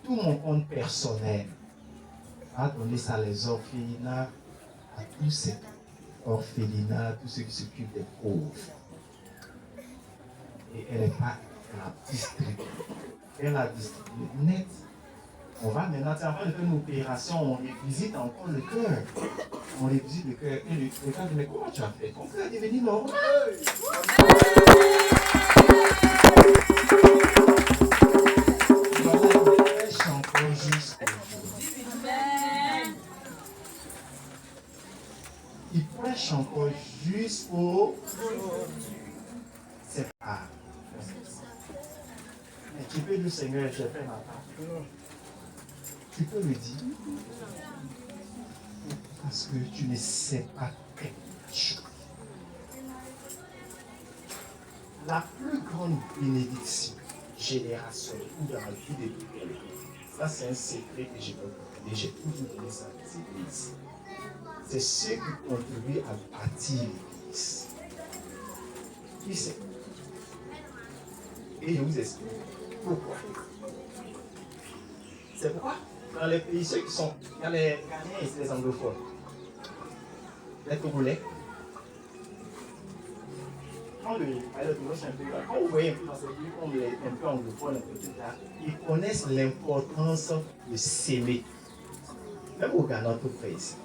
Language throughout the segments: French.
tout mon compte personnel. À donner ça les orphelinats, à tous ces orphelinats, tous ceux qui s'occupent des pauvres. Et elle n'est pas la distribuée. Elle la distribue net. On va maintenant, avant de faire une opération, on revisite encore le cœur. On revisite le cœur. Et le cœur dit, mais comment tu as fait? Ton cœur est devenu normal. Voilà, il prêche encore jusqu'aujourd'hui. Il prêche encore jusqu'au... C'est pas. Mais tu peux dire, Seigneur, j'ai fait ma part. Tu peux le dire. Parce que tu ne sais pas quelque chose. La plus grande bénédiction générationnelle ou dans la vie de quelqu'un, ça c'est un secret que je peux vous donner. J'ai toujours donné ça à l'église. C'est ceux qui contribuent à bâtir l'église. Qui c'est? Et je vous explique pourquoi. C'est pourquoi dans les pays, ceux qui sont, il y a les Ghanéens et les anglophones, les Togolais. Quand vous voyez un peu dans ces pays comme un peu anglophones, ils connaissent l'importance de s'aimer. Même au Ghana, tout près ici.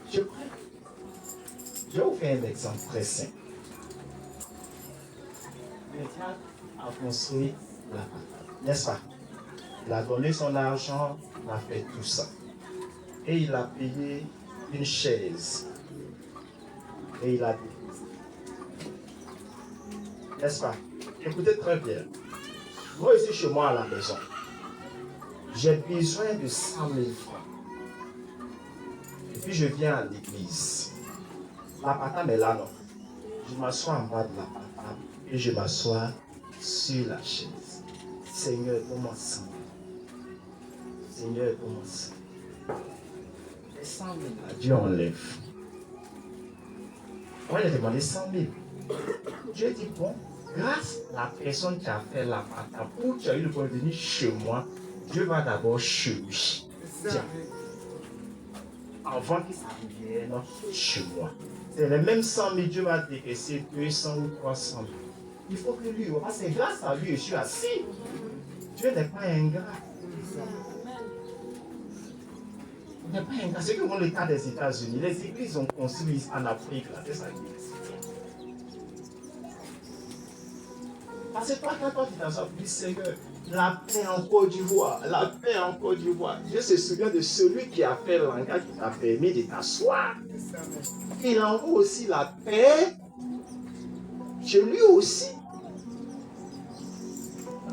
Je vais vous faire un exemple très simple. Médiane a construit la patente, n'est-ce pas? Il a donné son argent, il a fait tout ça. Et il a payé une chaise. Et il a dit, n'est-ce pas? Écoutez très bien. Moi ici chez moi à la maison, j'ai besoin de 100 000 francs. Et puis je viens à l'église. La patame est là, non? Je m'assois en bas de la patame et je m'assois sur la chaise. Seigneur, donne-moi 100 000. Seigneur, donne-moi 100 000. Les 100 000 là, Dieu enlève. Moi, j'ai demandé 100 000. Dieu dit, bon, grâce à la personne qui a fait la patame, où tu as eu le point de venir chez moi, Dieu va d'abord chez lui. Tiens. Avant qu'il s'arrive chez moi. C'est les mêmes 100 000, Dieu va décaisser 200 ou 300 000. Il faut que lui, parce que grâce à lui, je suis assis. Dieu n'est pas ingrat. Il n'est pas ingrat. C'est comme le cas des États-Unis. Les églises ont construit en Afrique, là, c'est ça qui est. Parce que toi, quand tu t'assois, tu dis, Seigneur, la paix en Côte d'Ivoire, la paix en Côte d'Ivoire. Dieu se souvient de celui qui a fait l'engagement, qui t'a permis de t'asseoir. Il envoie aussi la paix chez lui aussi.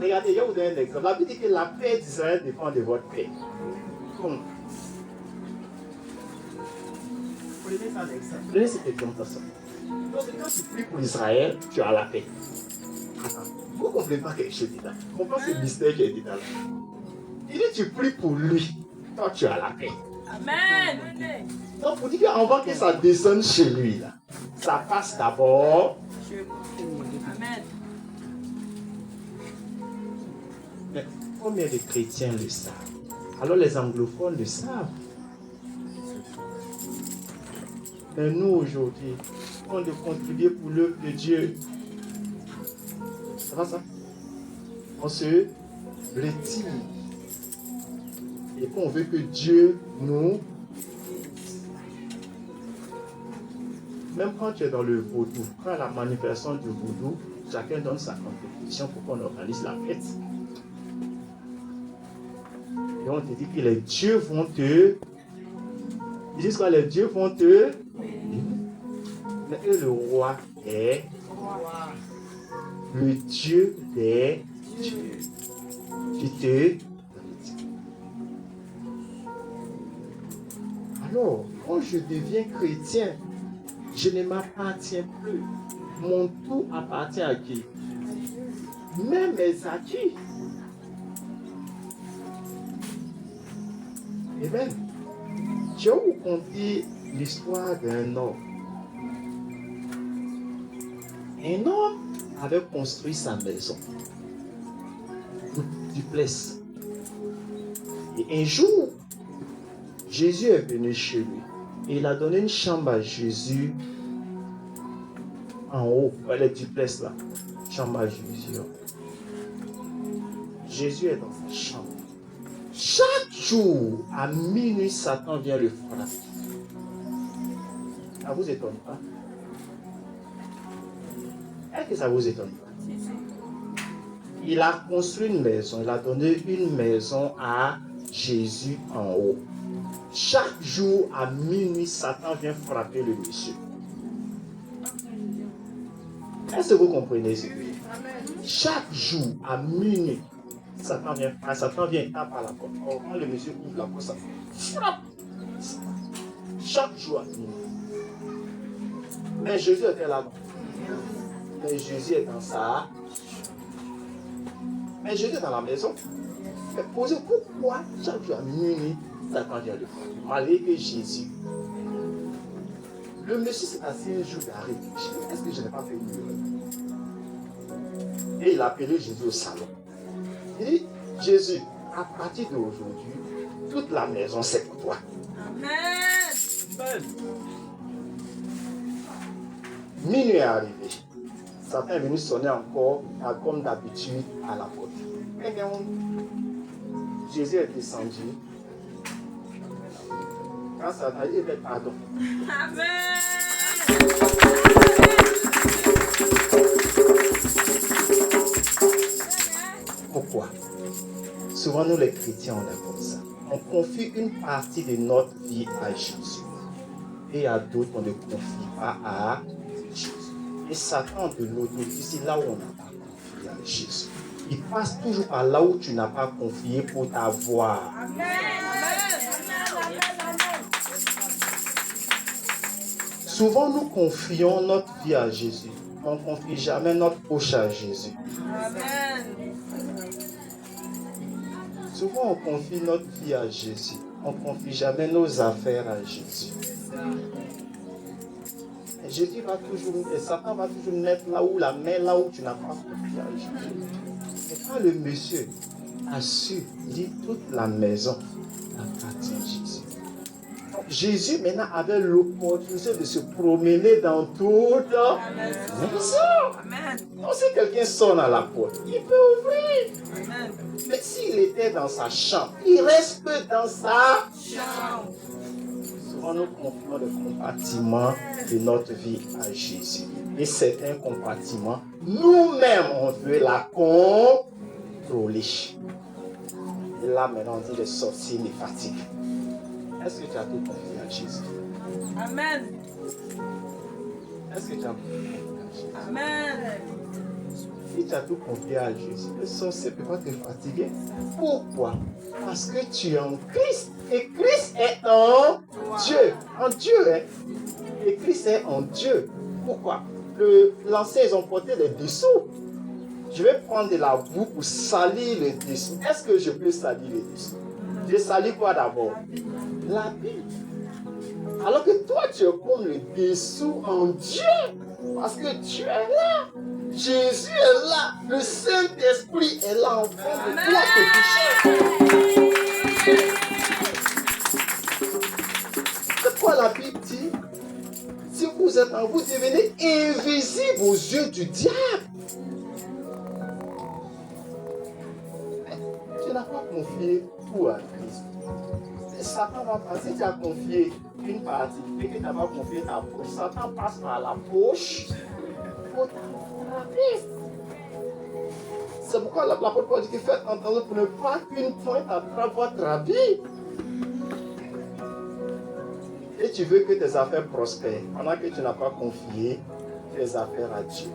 Regardez, je vais vous donner un exemple. La Bible dit que la paix d'Israël dépend de votre paix. Bon. Prenez cet exemple. Donc, quand tu pries pour Israël, tu as la paix. Attends, vous ne comprenez pas quelque chose là. Comprends ce mystère qui est dit là. Il dit tu pries pour lui, toi tu as la paix. Amen. Donc, pour dire qu'avant que ça descende chez lui, là, ça passe d'abord. Amen. Mais combien de chrétiens le savent? Alors les anglophones le savent. Mais nous aujourd'hui, on doit contribuer pour l'œuvre de Dieu. C'est pas ça? On se retire. Et qu'on veut que Dieu nous... Même quand tu es dans le vaudou, quand la manifestation du vaudou, chacun donne sa contribution pour qu'on organise la fête. Et on te dit que les dieux vont te... Ils disent quoi? Les dieux vont te... Mais eux, le roi est... Le Dieu des dieux. Qui te... Alors, quand je deviens chrétien, je ne m'appartiens plus. Mon tout appartient à qui? Même mes acquis. Amen. Je vais vous conter l'histoire d'un homme. Un homme avait construit sa maison. Duplex. Et un jour, Jésus est venu chez lui. Et il a donné une chambre à Jésus en haut. Les duplex là. Chambre à Jésus. Jésus est dans sa chambre. Chaque jour, à minuit, Satan vient le frapper. Ça ne vous étonne pas? Est-ce que ça vous étonne pas? Il a construit une maison. Il a donné une maison à Jésus en haut. Chaque jour, à minuit, Satan vient frapper le monsieur. Est-ce que vous comprenez ce que je dis? Chaque jour, à minuit, Satan vient taper à la porte. Or, quand le monsieur ouvre la porte, ça frappe. Chaque jour à minuit. Mais Jésus était là-bas. Mais Jésus est dans sa... Mais Jésus est dans la maison. Mais posez pourquoi chaque jour à minuit, Satan vient le frapper. Malgré que Jésus... Le monsieur s'est assis un jour d'arrêt. Est-ce que je n'ai pas fait une erreur? Et il a appelé Jésus au salon. Il dit, Jésus, à partir d'aujourd'hui, toute la maison c'est pour toi. Amen. Minuit est arrivé. Satan est venu sonner encore, comme d'habitude, à la porte. Eh bien, Jésus est descendu. Quand Satan dit, eh bien, pardon. Amen. Pourquoi? Souvent, nous les chrétiens, on est comme ça. On confie une partie de notre vie à Jésus. Et à d'autres, on ne confie pas à Jésus. Et Satan de l'autre, ici, là où on n'a pas confié à Jésus. Il passe toujours par là où tu n'as pas confié pour t'avoir. Amen. Souvent, nous confions notre vie à Jésus. On ne confie jamais notre poche à Jésus. Amen. Souvent, on confie notre vie à Jésus. On ne confie jamais nos affaires à Jésus. Et Jésus va toujours, et Satan va toujours mettre là où la main, là où tu n'as pas confié à Jésus. Et quand le monsieur a su, il dit toute la maison appartient à Jésus. Donc, Jésus maintenant avait l'opportunité de se promener dans toute la maison. Amen. Donc, si quelqu'un sonne à la porte, il peut ouvrir. Amen. Mais s'il était dans sa chambre, il reste que dans sa Ciao. Souvent, nous confions le compartiment de notre vie à Jésus. Et certains compartiments, nous-mêmes, on veut la contrôler. Et là, maintenant, on dit de sortir les fatigues. Est-ce que tu as tout confié à Jésus? Amen. Est-ce que tu as tout confié à Jésus? Amen. Si tu as tout confié à Jésus, le sorcier ne peut pas te fatiguer. Pourquoi? Parce que tu es en Christ. Et Christ est en Dieu. En Dieu, hein? Et Christ est en Dieu. Pourquoi? L'ancien, ils ont porté des dessous. Je vais prendre de la boue pour salir le dessous. Est-ce que je peux salir le dessous? Je salis quoi d'abord? La Bible. Alors que toi, tu es comme le dessous en Dieu. Parce que Dieu est là. Jésus est là. Le Saint-Esprit est là en train de toi te toucher. C'est quoi la Bible dit? Si vous êtes en vous, devenez invisible aux yeux du diable. Tu n'as pas confié tout à Christ. Satan va passer, tu as confié une partie, et que tu n'as pas confié ta poche. Satan passe par la poche pour t'attraper. C'est pourquoi l'apôtre Paul dit que faites entendre pour ne pas qu'une pointe attrape votre vie. Et tu veux que tes affaires prospèrent, pendant que tu n'as pas confié tes affaires à Dieu.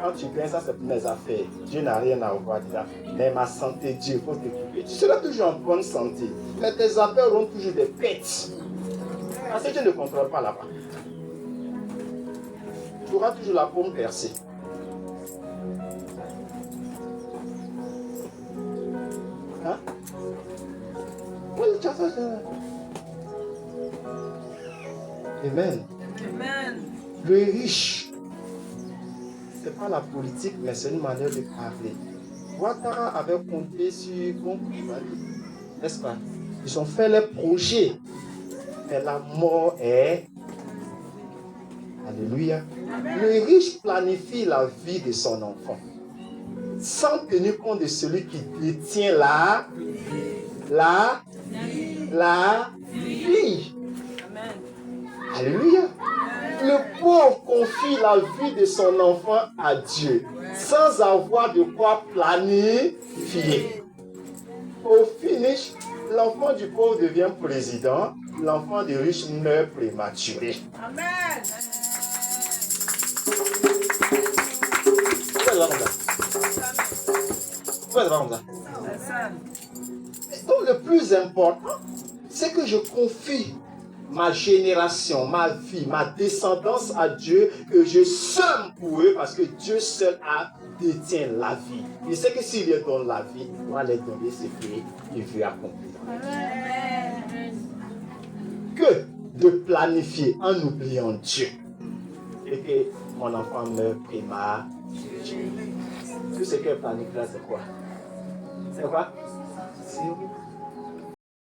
Quand tu gagnes, ça c'est pour mes affaires. Dieu n'a rien à voir dedans. Mais ma santé, Dieu, il faut t'occuper. Tu seras toujours en bonne santé. Mais tes affaires auront toujours des pètes. Parce que Dieu ne contrôle pas là-bas. Tu auras toujours la paume percée. Hein? Oui, tu as ça. Amen. Amen. Le riche, ce n'est pas la politique, mais c'est une manière de parler. Ouattara avait compté sur bon, n'est-ce pas? Ils ont fait les projets. Mais la mort est... Alléluia. Le riche planifie la vie de son enfant sans tenir compte de celui qui détient la vie. Amen. Alléluia. Le pauvre confie la vie de son enfant à Dieu sans avoir de quoi planifier. Au finish, l'enfant du pauvre devient président, l'enfant du riche meurt prématuré. Amen. Pourquoi est-ce comme ça? Pourquoi est-ce comme ça? Donc le plus important, c'est que je confie ma génération, ma vie, ma descendance à Dieu, que je sème pour eux parce que Dieu seul détient la vie. Il sait que s'il leur donne la vie, il va leur donner ce qu'il veut accomplir. Amen. Que de planifier en oubliant Dieu et que mon enfant meurt prématuré. Tout ce qu'elle planifie là, c'est quoi? C'est quoi? C'est